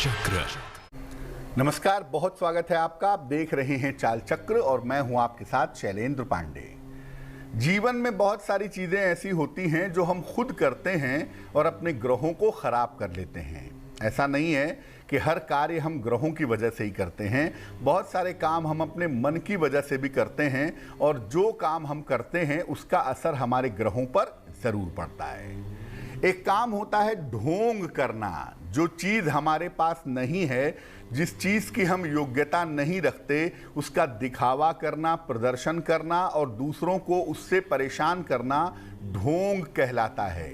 चक्र। नमस्कार, बहुत स्वागत है आपका। आप देख रहे हैं चाल चक्र और मैं हूं आपके साथ शैलेंद्र पांडे। जीवन में बहुत सारी चीजें ऐसी होती हैं जो हम खुद करते हैं और अपने ग्रहों को खराब कर लेते हैं। ऐसा नहीं है कि हर कार्य हम ग्रहों की वजह से ही करते हैं। बहुत सारे काम हम अपने मन की वजह से भी करते हैं और जो काम हम करते हैं उसका असर हमारे ग्रहों पर जरूर पड़ता है। एक काम होता है ढोंग करना, जो चीज हमारे पास नहीं है, जिस चीज की हम योग्यता नहीं रखते, उसका दिखावा करना, प्रदर्शन करना और दूसरों को उससे परेशान करना ढोंग कहलाता है।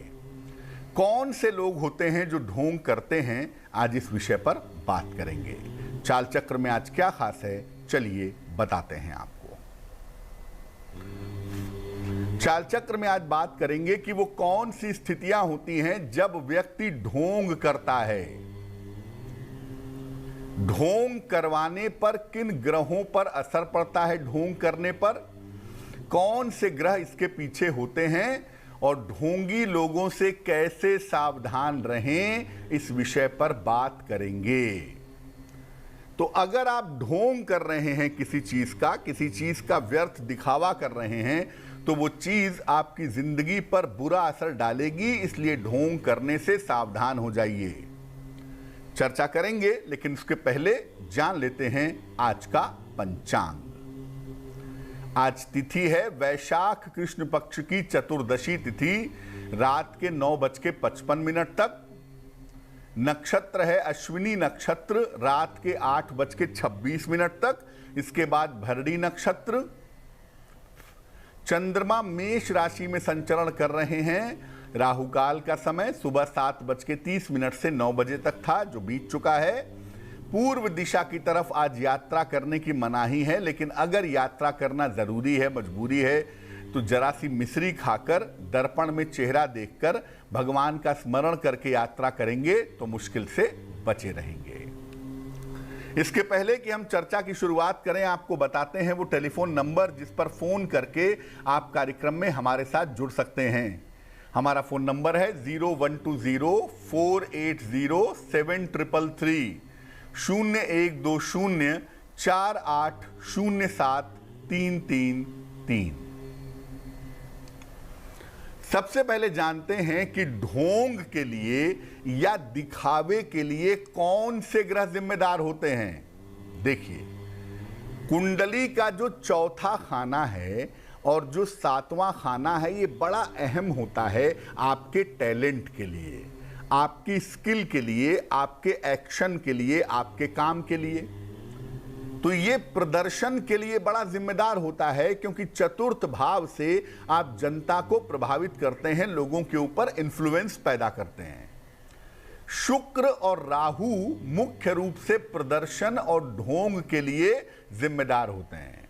कौन से लोग होते हैं जो ढोंग करते हैं, आज इस विषय पर बात करेंगे। चाल चक्र में आज क्या खास है, चलिए बताते हैं आपको। चाल चक्र में आज बात करेंगे कि वो कौन सी स्थितियां होती हैं जब व्यक्ति ढोंग करता है। ढोंग करवाने पर किन ग्रहों पर असर पड़ता है, ढोंग करने पर कौन से ग्रह इसके पीछे होते हैं और ढोंगी लोगों से कैसे सावधान रहें, इस विषय पर बात करेंगे। तो अगर आप ढोंग कर रहे हैं किसी चीज का व्यर्थ दिखावा कर रहे हैं, तो वो चीज आपकी जिंदगी पर बुरा असर डालेगी। इसलिए ढोंग करने से सावधान हो जाइए। चर्चा करेंगे, लेकिन उसके पहले जान लेते हैं आज का पंचांग। आज तिथि है वैशाख कृष्ण पक्ष की चतुर्दशी तिथि, रात के 9:55 तक। नक्षत्र है अश्विनी नक्षत्र, रात के 8:26 तक। इसके बाद भरणी नक्षत्र। चंद्रमा मेष राशि में संचरण कर रहे हैं। राहु काल का समय सुबह 7:30 से 9 बजे तक था, जो बीत चुका है। पूर्व दिशा की तरफ आज यात्रा करने की मनाही है, लेकिन अगर यात्रा करना जरूरी है, मजबूरी है, तो जरा सी मिश्री खाकर, दर्पण में चेहरा देखकर, भगवान का स्मरण करके यात्रा करेंगे तो मुश्किल से बचे रहेंगे। इसके पहले कि हम चर्चा की शुरुआत करें, आपको बताते हैं वो टेलीफोन नंबर जिस पर फोन करके आप कार्यक्रम में हमारे साथ जुड़ सकते हैं। हमारा फोन नंबर है 0120-480-7333, 0120-4807-333। सबसे पहले जानते हैं कि ढोंग के लिए या दिखावे के लिए कौन से ग्रह जिम्मेदार होते हैं। देखिए, कुंडली का जो चौथा खाना है और जो 7वां खाना है, ये बड़ा अहम होता है आपके टैलेंट के लिए, आपकी स्किल के लिए, आपके एक्शन के लिए, आपके काम के लिए। तो ये प्रदर्शन के लिए बड़ा जिम्मेदार होता है, क्योंकि चतुर्थ भाव से आप जनता को प्रभावित करते हैं, लोगों के ऊपर इन्फ्लुएंस पैदा करते हैं। शुक्र और राहु मुख्य रूप से प्रदर्शन और ढोंग के लिए जिम्मेदार होते हैं।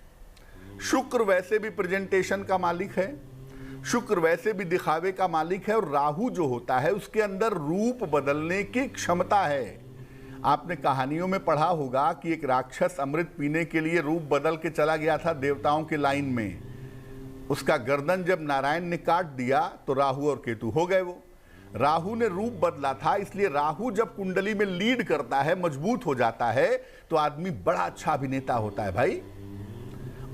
शुक्र वैसे भी प्रेजेंटेशन का मालिक है, शुक्र वैसे भी दिखावे का मालिक है, और राहु जो होता है उसके अंदर रूप बदलने की क्षमता है। आपने कहानियों में पढ़ा होगा कि एक राक्षस अमृत पीने के लिए रूप बदल के चला गया था देवताओं के लाइन में। उसका गर्दन जब नारायण ने काट दिया तो राहु और केतु हो गए। वो राहु ने रूप बदला था, इसलिए राहु जब कुंडली में लीड करता है, मजबूत हो जाता है, तो आदमी बड़ा अच्छा अभिनेता होता है भाई।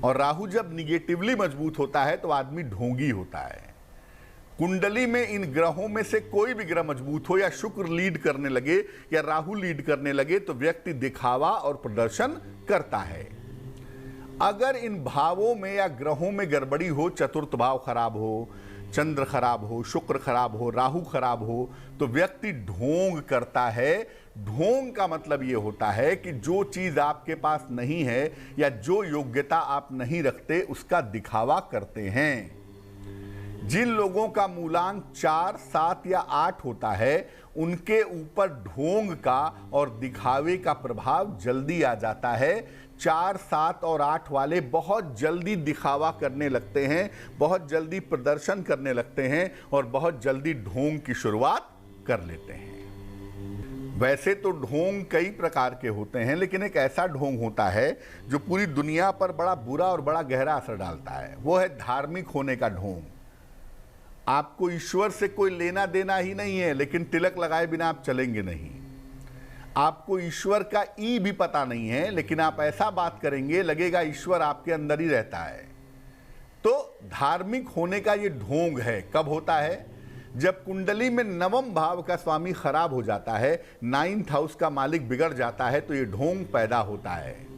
और राहु जब निगेटिवली मजबूत होता है तो आदमी ढोंगी होता है। कुंडली में इन ग्रहों में से कोई भी ग्रह मजबूत हो, या शुक्र लीड करने लगे या राहु लीड करने लगे, तो व्यक्ति दिखावा और प्रदर्शन करता है। अगर इन भावों में या ग्रहों में गड़बड़ी हो, चतुर्थ भाव खराब हो, चंद्र खराब हो, शुक्र खराब हो, राहु खराब हो, तो व्यक्ति ढोंग करता है। ढोंग का मतलब यह होता है कि जो चीज आपके पास नहीं है या जो योग्यता आप नहीं रखते, उसका दिखावा करते हैं। जिन लोगों का मूलांक 4, 7 या 8 होता है, उनके ऊपर ढोंग का और दिखावे का प्रभाव जल्दी आ जाता है। 4, 7 और 8 वाले बहुत जल्दी दिखावा करने लगते हैं, बहुत जल्दी प्रदर्शन करने लगते हैं और बहुत जल्दी ढोंग की शुरुआत कर लेते हैं। वैसे तो ढोंग कई प्रकार के होते हैं, लेकिन एक ऐसा ढोंग होता है जो पूरी दुनिया पर बड़ा बुरा और बड़ा गहरा असर डालता है। वो है धार्मिक होने का ढोंग। आपको ईश्वर से कोई लेना देना ही नहीं है, लेकिन तिलक लगाए बिना आप चलेंगे नहीं। आपको ईश्वर का ई भी पता नहीं है, लेकिन आप ऐसा बात करेंगे लगेगा ईश्वर आपके अंदर ही रहता है। तो धार्मिक होने का ये ढोंग है। कब होता है? जब कुंडली में नवम भाव का स्वामी खराब हो जाता है, 9th हाउस का मालिक बिगड़ जाता है, तो ये ढोंग पैदा होता है।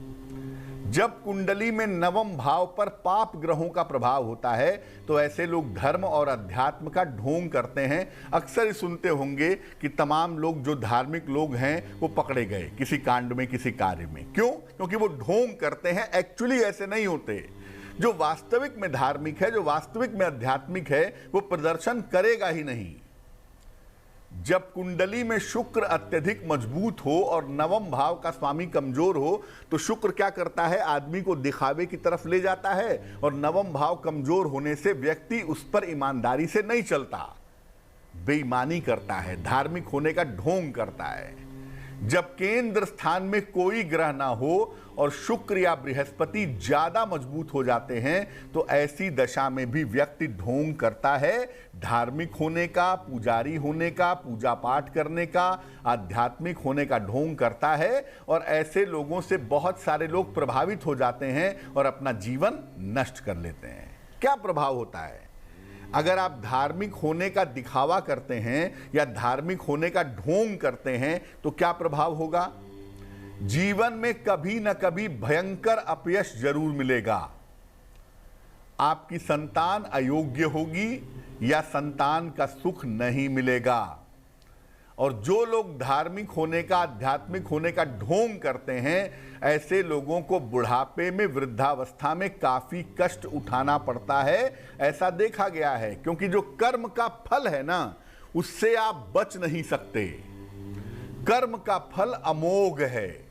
जब कुंडली में नवम भाव पर पाप ग्रहों का प्रभाव होता है, तो ऐसे लोग धर्म और अध्यात्म का ढोंग करते हैं। अक्सर सुनते होंगे कि तमाम लोग जो धार्मिक लोग हैं वो पकड़े गए किसी कांड में, किसी कार्य में। क्यों? क्योंकि वो ढोंग करते हैं। एक्चुअली ऐसे नहीं होते। जो वास्तविक में धार्मिक है, जो वास्तविक में आध्यात्मिक है, वो प्रदर्शन करेगा ही नहीं। जब कुंडली में शुक्र अत्यधिक मजबूत हो और नवम भाव का स्वामी कमजोर हो, तो शुक्र क्या करता है? आदमी को दिखावे की तरफ ले जाता है, और नवम भाव कमजोर होने से व्यक्ति उस पर ईमानदारी से नहीं चलता, बेईमानी करता है, धार्मिक होने का ढोंग करता है। जब केंद्र स्थान में कोई ग्रह ना हो और शुक्र या बृहस्पति ज्यादा मजबूत हो जाते हैं, तो ऐसी दशा में भी व्यक्ति ढोंग करता है धार्मिक होने का, पुजारी होने का, पूजा पाठ करने का, आध्यात्मिक होने का ढोंग करता है। और ऐसे लोगों से बहुत सारे लोग प्रभावित हो जाते हैं और अपना जीवन नष्ट कर लेते हैं। क्या प्रभाव होता है? अगर आप धार्मिक होने का दिखावा करते हैं या धार्मिक होने का ढोंग करते हैं, तो क्या प्रभाव होगा? जीवन में कभी न कभी भयंकर अपयश जरूर मिलेगा। आपकी संतान अयोग्य होगी या संतान का सुख नहीं मिलेगा। और जो लोग धार्मिक होने का, आध्यात्मिक होने का ढोंग करते हैं, ऐसे लोगों को बुढ़ापे में, वृद्धावस्था में काफी कष्ट उठाना पड़ता है। ऐसा देखा गया है, क्योंकि जो कर्म का फल है ना, उससे आप बच नहीं सकते। कर्म का फल अमोघ है।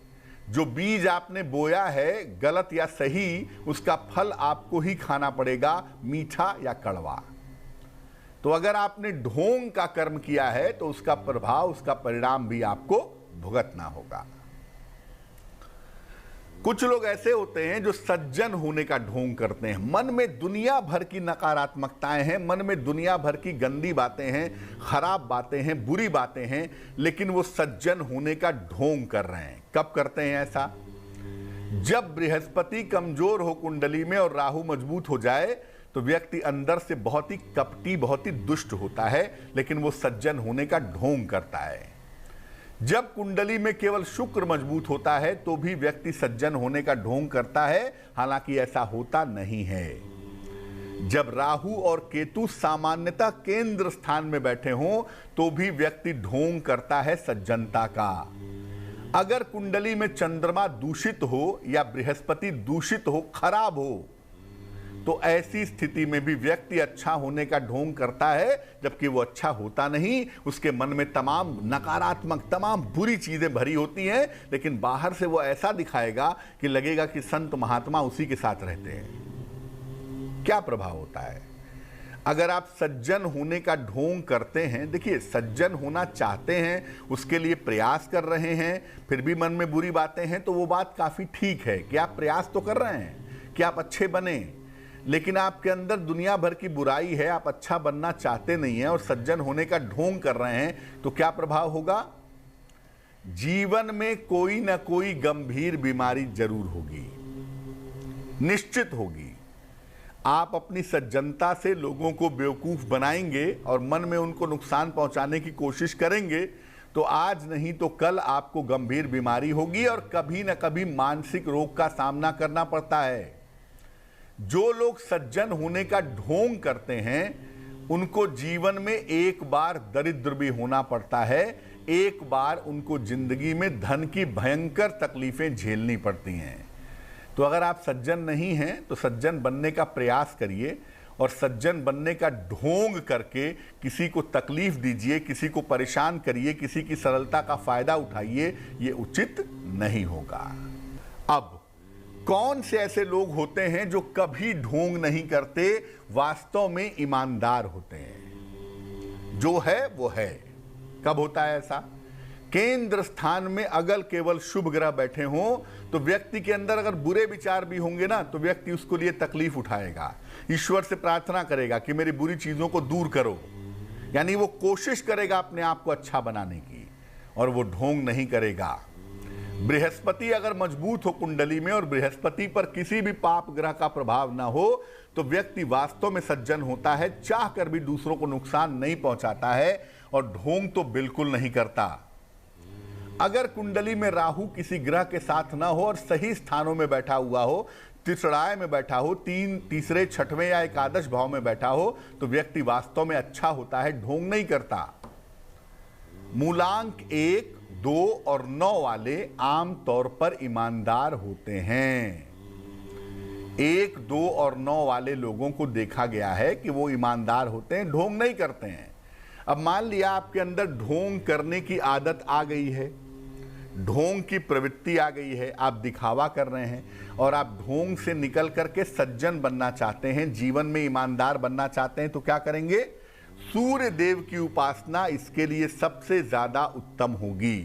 जो बीज आपने बोया है, गलत या सही, उसका फल आपको ही खाना पड़ेगा, मीठा या कड़वा। तो अगर आपने ढोंग का कर्म किया है, तो उसका प्रभाव, उसका परिणाम भी आपको भुगतना होगा। कुछ लोग ऐसे होते हैं जो सज्जन होने का ढोंग करते हैं। मन में दुनिया भर की नकारात्मकताएं हैं, मन में दुनिया भर की गंदी बातें हैं, खराब बातें हैं, बुरी बातें हैं, लेकिन वो सज्जन होने का ढोंग कर रहे हैं। कब करते हैं ऐसा? जब बृहस्पति कमजोर हो कुंडली में और राहु मजबूत हो जाए, तो व्यक्ति अंदर से बहुत ही कपटी, बहुत ही दुष्ट होता है, लेकिन वो सज्जन होने का ढोंग करता है। जब कुंडली में केवल शुक्र मजबूत होता है, तो भी व्यक्ति सज्जन होने का ढोंग करता है, हालांकि ऐसा होता नहीं है। जब राहु और केतु सामान्यतः केंद्र स्थान में बैठे हों, तो भी व्यक्ति ढोंग करता है सज्जनता का। अगर कुंडली में चंद्रमा दूषित हो या बृहस्पति दूषित हो, खराब हो, तो ऐसी स्थिति में भी व्यक्ति अच्छा होने का ढोंग करता है, जबकि वो अच्छा होता नहीं। उसके मन में तमाम नकारात्मक, तमाम बुरी चीजें भरी होती हैं, लेकिन बाहर से वो ऐसा दिखाएगा कि लगेगा कि संत महात्मा उसी के साथ रहते हैं। क्या प्रभाव होता है? अगर आप सज्जन होने का ढोंग करते हैं, देखिए, सज्जन होना चाहते हैं, उसके लिए प्रयास कर रहे हैं, फिर भी मन में बुरी बातें हैं, तो वो बात काफी ठीक है कि आप प्रयास तो कर रहे हैं कि आप अच्छे बने, लेकिन आपके अंदर दुनिया भर की बुराई है, आप अच्छा बनना चाहते नहीं हैं और सज्जन होने का ढोंग कर रहे हैं, तो क्या प्रभाव होगा? जीवन में कोई ना कोई गंभीर बीमारी जरूर होगी, निश्चित होगी। आप अपनी सज्जनता से लोगों को बेवकूफ बनाएंगे और मन में उनको नुकसान पहुंचाने की कोशिश करेंगे, तो आज नहीं तो कल आपको गंभीर बीमारी होगी और कभी ना कभी मानसिक रोग का सामना करना पड़ता है। जो लोग सज्जन होने का ढोंग करते हैं, उनको जीवन में एक बार दरिद्र भी होना पड़ता है, एक बार उनको जिंदगी में धन की भयंकर तकलीफें झेलनी पड़ती हैं। तो अगर आप सज्जन नहीं हैं, तो सज्जन बनने का प्रयास करिए, और सज्जन बनने का ढोंग करके किसी को तकलीफ दीजिए, किसी को परेशान करिए, किसी की सरलता का फायदा उठाइए, ये उचित नहीं होगा। अब कौन से ऐसे लोग होते हैं जो कभी ढोंग नहीं करते, वास्तव में ईमानदार होते हैं? जो है वो है। कब होता है ऐसा? केंद्र स्थान में अगर केवल शुभ ग्रह बैठे हों, तो व्यक्ति के अंदर अगर बुरे विचार भी होंगे ना, तो व्यक्ति उसको लिए तकलीफ उठाएगा, ईश्वर से प्रार्थना करेगा कि मेरी बुरी चीजों को दूर करो, यानी वो कोशिश करेगा अपने आप को अच्छा बनाने की। और वो ढोंग नहीं करेगा। बृहस्पति अगर मजबूत हो कुंडली में और बृहस्पति पर किसी भी पाप ग्रह का प्रभाव ना हो तो व्यक्ति वास्तव में सज्जन होता है, चाह कर भी दूसरों को नुकसान नहीं पहुंचाता है और ढोंग तो बिल्कुल नहीं करता। अगर कुंडली में राहु किसी ग्रह के साथ ना हो और सही स्थानों में बैठा हुआ हो, त्रिषणाय में बैठा हो, तीसरे, छठवें या एकादश भाव में बैठा हो, तो व्यक्ति वास्तव में अच्छा होता है, ढोंग नहीं करता। मूलांक 1, 2 और 9 वाले आमतौर पर ईमानदार होते हैं। 1, 2 और 9 वाले लोगों को देखा गया है कि वो ईमानदार होते हैं, ढोंग नहीं करते हैं। अब मान लिया आपके अंदर ढोंग करने की आदत आ गई है, ढोंग की प्रवृत्ति आ गई है, आप दिखावा कर रहे हैं और आप ढोंग से निकल करके सज्जन बनना चाहते हैं, जीवन में ईमानदार बनना चाहते हैं, तो क्या करेंगे? सूर्य देव की उपासना इसके लिए सबसे ज्यादा उत्तम होगी।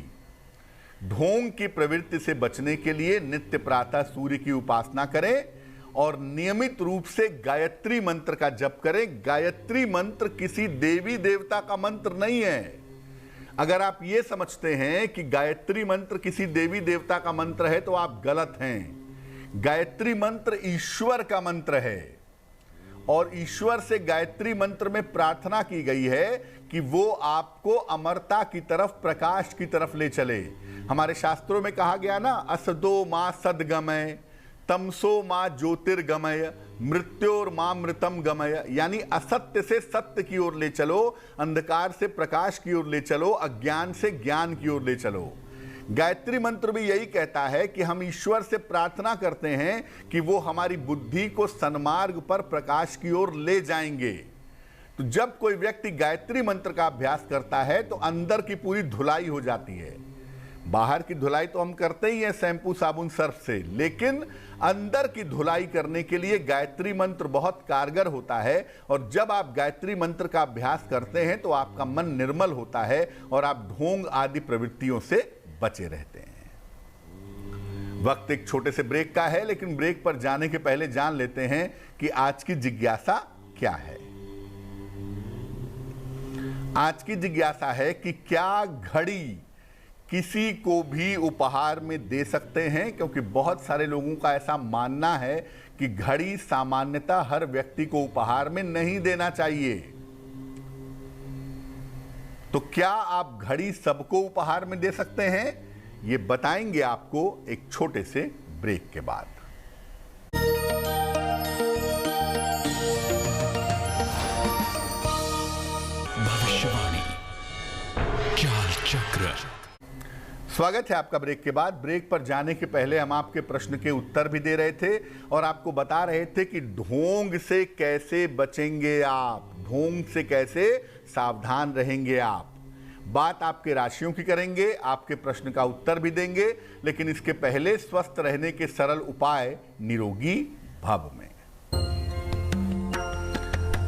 ढोंग की प्रवृत्ति से बचने के लिए नित्य प्रातः सूर्य की उपासना करें और नियमित रूप से गायत्री मंत्र का जप करें। गायत्री मंत्र किसी देवी देवता का मंत्र नहीं है। अगर आप ये समझते हैं कि गायत्री मंत्र किसी देवी देवता का मंत्र है तो आप गलत हैं। गायत्री मंत्र ईश्वर का मंत्र है और ईश्वर से गायत्री मंत्र में प्रार्थना की गई है कि वो आपको अमरता की तरफ, प्रकाश की तरफ ले चले। हमारे शास्त्रों में कहा गया ना, असदो मां सदगमय, तमसो मां ज्योतिर्गमय, मृत्योर मां मृतम गमय, यानी असत्य से सत्य की ओर ले चलो, अंधकार से प्रकाश की ओर ले चलो, अज्ञान से ज्ञान की ओर ले चलो। गायत्री मंत्र भी यही कहता है कि हम ईश्वर से प्रार्थना करते हैं कि वो हमारी बुद्धि को सन्मार्ग पर, प्रकाश की ओर ले जाएंगे। तो जब कोई व्यक्ति गायत्री मंत्र का अभ्यास करता है तो अंदर की पूरी धुलाई हो जाती है। बाहर की धुलाई तो हम करते ही हैं शैम्पू, साबुन, सर्फ से, लेकिन अंदर की धुलाई करने के लिए गायत्री मंत्र बहुत कारगर होता है। और जब आप गायत्री मंत्र का अभ्यास करते हैं तो आपका मन निर्मल होता है और आप ढोंग आदि प्रवृत्तियों से बचे रहते हैं। वक्त एक छोटे से ब्रेक का है, लेकिन ब्रेक पर जाने के पहले जान लेते हैं कि आज की जिज्ञासा क्या है। आज की जिज्ञासा है कि क्या घड़ी किसी को भी उपहार में दे सकते हैं? क्योंकि बहुत सारे लोगों का ऐसा मानना है कि घड़ी सामान्यतः हर व्यक्ति को उपहार में नहीं देना चाहिए। तो क्या आप घड़ी सबको उपहार में दे सकते हैं? ये बताएंगे आपको एक छोटे से ब्रेक के बाद। भविष्यवाणी चाल चक्र। स्वागत है आपका ब्रेक के बाद। ब्रेक पर जाने के पहले हम आपके प्रश्न के उत्तर भी दे रहे थे और आपको बता रहे थे कि ढोंग से कैसे बचेंगे आप, ढोंग से कैसे सावधान रहेंगे आप। बात आपके राशियों की करेंगे, आपके प्रश्न का उत्तर भी देंगे, लेकिन इसके पहले स्वस्थ रहने के सरल उपाय निरोगी भव में।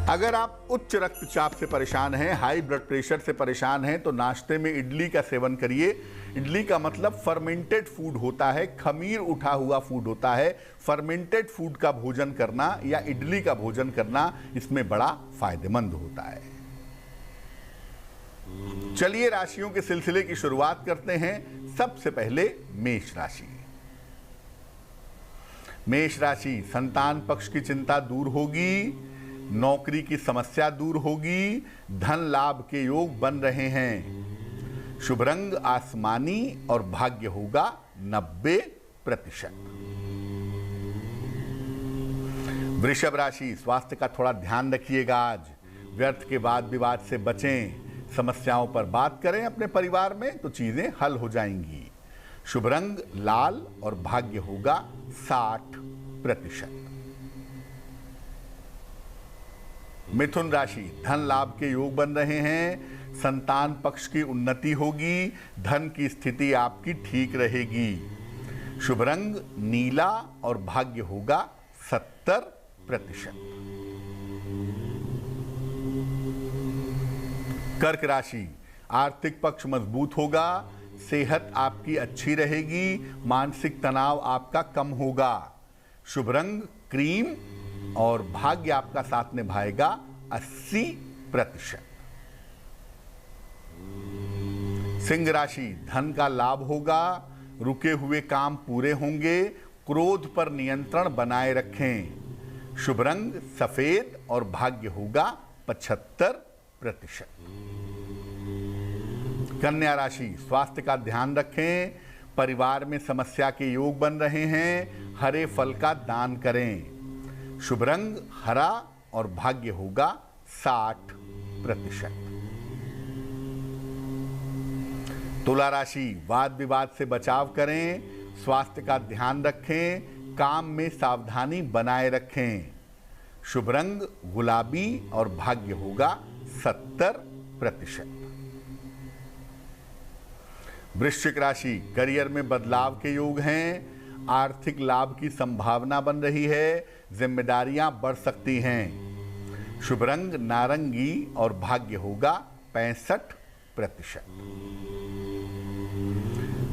अगर आप उच्च रक्तचाप से परेशान हैं, हाई ब्लड प्रेशर से परेशान हैं, तो नाश्ते में इडली का सेवन करिए। इडली का मतलब फर्मेंटेड फूड होता है, खमीर उठा हुआ फूड होता है। फर्मेंटेड फूड का भोजन करना या इडली का भोजन करना इसमें बड़ा फायदेमंद होता है। चलिए राशियों के सिलसिले की शुरुआत करते हैं। सबसे पहले मेष राशि। मेष राशि, संतान पक्ष की चिंता दूर होगी, नौकरी की समस्या दूर होगी, धन लाभ के योग बन रहे हैं। शुभ रंग आसमानी और भाग्य होगा 90%। वृषभ राशि, स्वास्थ्य का थोड़ा ध्यान रखिएगा आज। व्यर्थ के वाद विवाद से बचें, समस्याओं पर बात करें अपने परिवार में तो चीजें हल हो जाएंगी। शुभ रंग लाल और भाग्य होगा 60%। मिथुन राशि, धन लाभ के योग बन रहे हैं, संतान पक्ष की उन्नति होगी, धन की स्थिति आपकी ठीक रहेगी। शुभ रंग नीला और भाग्य होगा 70%। कर्क राशि, आर्थिक पक्ष मजबूत होगा, सेहत आपकी अच्छी रहेगी, मानसिक तनाव आपका कम होगा। शुभ रंग क्रीम और भाग्य आपका साथ निभाएगा 80%। सिंह राशि, धन का लाभ होगा, रुके हुए काम पूरे होंगे, क्रोध पर नियंत्रण बनाए रखें। शुभ रंग सफेद और भाग्य होगा 75%। कन्या राशि, स्वास्थ्य का ध्यान रखें, परिवार में समस्या के योग बन रहे हैं, हरे फल का दान करें। शुभ रंग हरा और भाग्य होगा 60%। तुला राशि, वाद विवाद से बचाव करें, स्वास्थ्य का ध्यान रखें, काम में सावधानी बनाए रखें। शुभ रंग गुलाबी और भाग्य होगा 70%। वृश्चिक राशि, करियर में बदलाव के योग हैं, आर्थिक लाभ की संभावना बन रही है, जिम्मेदारियां बढ़ सकती हैं। शुभ रंग नारंगी और भाग्य होगा 65%।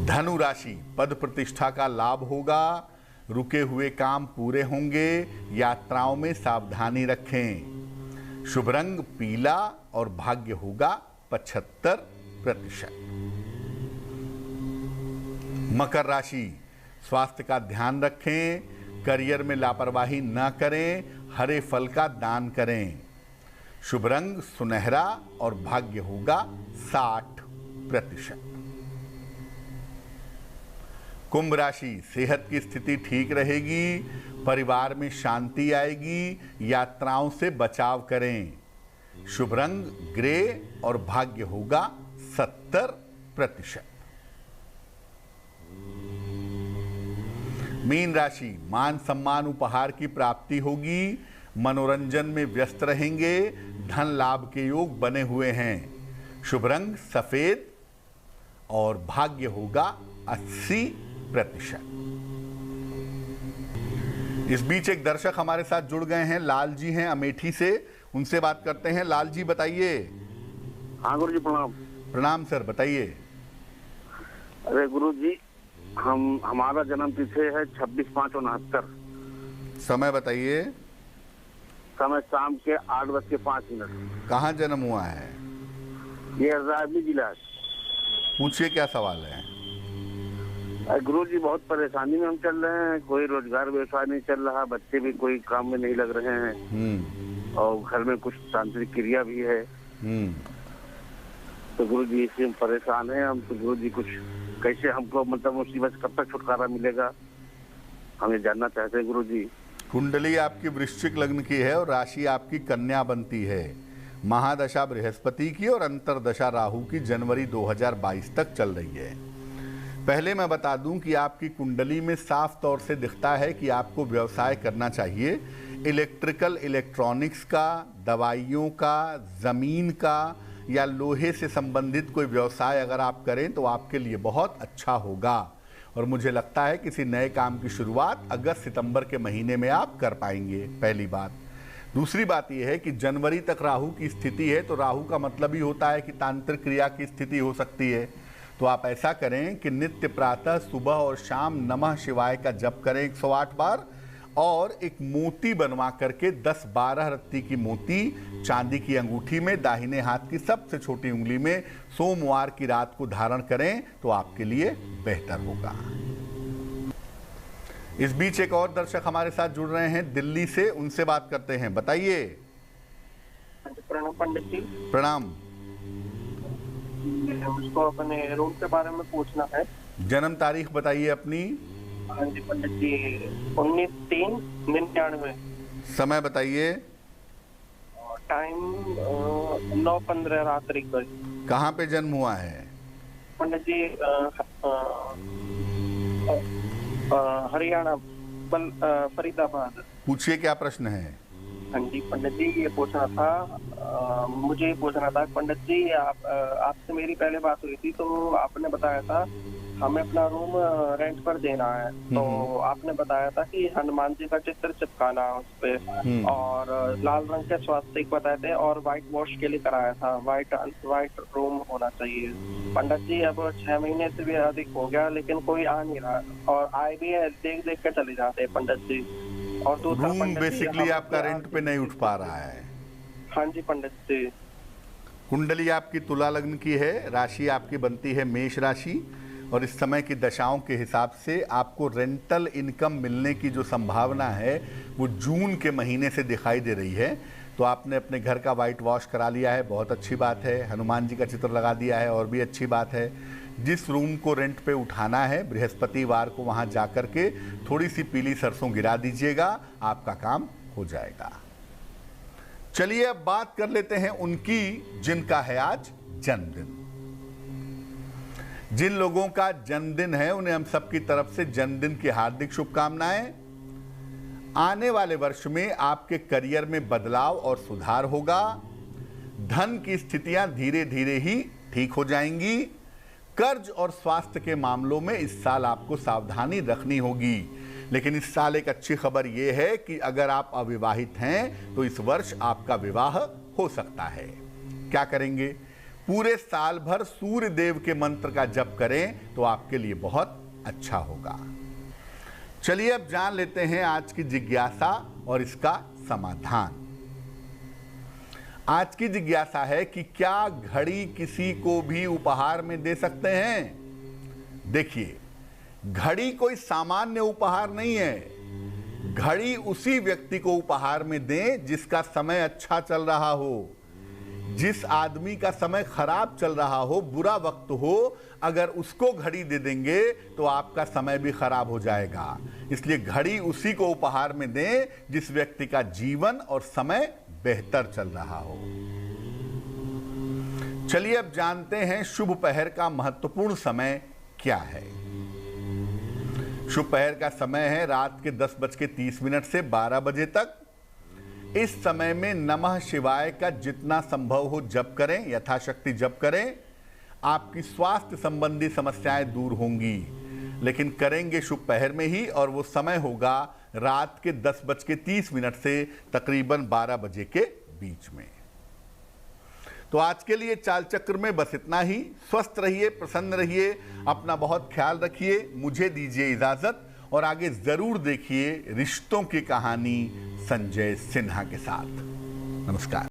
धनु राशि, पद प्रतिष्ठा का लाभ होगा, रुके हुए काम पूरे होंगे, यात्राओं में सावधानी रखें। शुभ रंग पीला और भाग्य होगा 75%। मकर राशि, स्वास्थ्य का ध्यान रखें, करियर में लापरवाही न करें, हरे फल का दान करें। शुभ रंग सुनहरा और भाग्य होगा 60%। कुंभ राशि, सेहत की स्थिति ठीक रहेगी, परिवार में शांति आएगी, यात्राओं से बचाव करें। शुभ रंग ग्रे और भाग्य होगा 70%। मीन राशि, मान सम्मान उपहार की प्राप्ति होगी, मनोरंजन में व्यस्त रहेंगे, धन लाभ के योग बने हुए हैं। शुभ रंग सफेद और भाग्य होगा 80%। इस बीच एक दर्शक हमारे साथ जुड़ गए हैं, लाल जी हैं अमेठी से, उनसे बात करते हैं। लाल जी बताइए। हाँ गुरु जी प्रणाम। प्रणाम सर, बताइए। अरे गुरु जी, हमारा जन्म तिथि है 26/5/69। समय बताइए। समय शाम के 8:05। कहाँ जन्म हुआ है? ये रायबरेली जिला। पूछिए क्या सवाल है। गुरु जी, बहुत परेशानी में हम चल रहे हैं, कोई रोजगार व्यवसाय नहीं चल रहा, बच्चे भी कोई काम में नहीं लग रहे हैं और घर में कुछ तांत्रिक क्रिया भी है। तो गुरु जी इससे हम परेशान हैं। हम तो गुरु जी कुछ कैसे हमको मतलब मुसीबत कब तक छुटकारा मिलेगा, हमें जानना चाहते हैं गुरु जी। कुंडली आपकी वृश्चिक लग्न की है और राशि आपकी कन्या बनती है। महादशा बृहस्पति की और अंतरदशा राहु की जनवरी 2022 तक चल रही है। पहले मैं बता दूं कि आपकी कुंडली में साफ तौर से दिखता है कि आपको व्यवसाय करना चाहिए। इलेक्ट्रिकल इलेक्ट्रॉनिक्स का, दवाइयों का, ज़मीन का या लोहे से संबंधित कोई व्यवसाय अगर आप करें तो आपके लिए बहुत अच्छा होगा और मुझे लगता है किसी नए काम की शुरुआत अगस्त सितंबर के महीने में आप कर पाएंगे, पहली बात। दूसरी बात यह है कि जनवरी तक राहु की स्थिति है, तो राहु का मतलब ही होता है कि तांत्रिक क्रिया की स्थिति हो सकती है। तो आप ऐसा करें कि नित्य प्रातः सुबह और शाम नमः शिवाय का जप करें 108 बार और एक मोती बनवा करके 10-12 रत्ती की मोती चांदी की अंगूठी में दाहिने हाथ की सबसे छोटी उंगली में सोमवार की रात को धारण करें तो आपके लिए बेहतर होगा। इस बीच एक और दर्शक हमारे साथ जुड़ रहे हैं दिल्ली से, उनसे बात करते हैं। बताइए। प्रणाम पंडित जी। प्रणाम। मुझको अपने रूम के बारे में पूछना है। जन्म तारीख बताइए अपनी। हाँ जी पंडित जी, 19/3/99। समय बताइए। टाइम 9:15 रात्रि को। कहाँ पे जन्म हुआ है पंडित जी? हरियाणा, फरीदाबाद। पूछिए क्या प्रश्न है। हाँ जी पंडित जी, ये पूछना था, मुझे ये पूछना था पंडित जी, आपसे मेरी पहले बात हुई थी तो आपने बताया था हमें अपना रूम रेंट पर देना है। तो आपने बताया था कि हनुमान जी का चित्र चिपकाना उस पे और लाल रंग के स्वास्तिक बताए थे और व्हाइट वॉश के लिए कराया था, व्हाइट रूम होना चाहिए। पंडित जी अब 6 महीने से भी अधिक हो गया लेकिन कोई आ नहीं रहा और आए भी है, देख देख के चले जाते हैं पंडित जी। और दूसरा रूम बेसिकली आपका रेंट पे नहीं उठ पा रहा है। हाँ जी पंडित जी। कुंडली आपकी तुला लग्न की है, राशि आपकी बनती है मेष राशि, और इस समय की दशाओं के हिसाब से आपको रेंटल इनकम मिलने की जो संभावना है वो जून के महीने से दिखाई दे रही है। तो आपने अपने घर का वाइट वॉश करा लिया है, बहुत अच्छी बात है। हनुमान जी का चित्र लगा दिया है, और भी अच्छी बात है। जिस रूम को रेंट पे उठाना है, बृहस्पतिवार को वहाँ जा कर के थोड़ी सी पीली सरसों गिरा दीजिएगा, आपका काम हो जाएगा। चलिए अब बात कर लेते हैं उनकी जिनका है आज जन्मदिन। जिन लोगों का जन्मदिन है उन्हें हम सबकी तरफ से जन्मदिन की हार्दिक शुभकामनाएं। आने वाले वर्ष में आपके करियर में बदलाव और सुधार होगा। धन की स्थितियां धीरे धीरे ही ठीक हो जाएंगी। कर्ज और स्वास्थ्य के मामलों में इस साल आपको सावधानी रखनी होगी। लेकिन इस साल एक अच्छी खबर यह है कि अगर आप अविवाहित हैं तो इस वर्ष आपका विवाह हो सकता है। क्या करेंगे? पूरे साल भर सूर्य देव के मंत्र का जप करें तो आपके लिए बहुत अच्छा होगा। चलिए अब जान लेते हैं आज की जिज्ञासा और इसका समाधान। आज की जिज्ञासा है कि क्या घड़ी किसी को भी उपहार में दे सकते हैं? देखिए, घड़ी कोई सामान्य उपहार नहीं है। घड़ी उसी व्यक्ति को उपहार में दें जिसका समय अच्छा चल रहा हो। जिस आदमी का समय खराब चल रहा हो, बुरा वक्त हो, अगर उसको घड़ी दे देंगे तो आपका समय भी खराब हो जाएगा। इसलिए घड़ी उसी को उपहार में दें जिस व्यक्ति का जीवन और समय बेहतर चल रहा हो। चलिए अब जानते हैं शुभ पहर का महत्वपूर्ण समय क्या है। शुभ पहर का समय है रात के 10:30 से 12 बजे तक। इस समय में नमः शिवाय का जितना संभव हो जप करें, यथाशक्ति जप करें। आपकी स्वास्थ्य संबंधी समस्याएं दूर होंगी, लेकिन करेंगे शुभ पहर में ही, और वो समय होगा रात के 10:30 से तकरीबन 12 बजे के बीच में। तो आज के लिए चाल चक्र में बस इतना ही। स्वस्थ रहिए, प्रसन्न रहिए, अपना बहुत ख्याल रखिए। मुझे दीजिए इजाजत, और आगे जरूर देखिए रिश्तों की कहानी संजय सिन्हा के साथ। नमस्कार।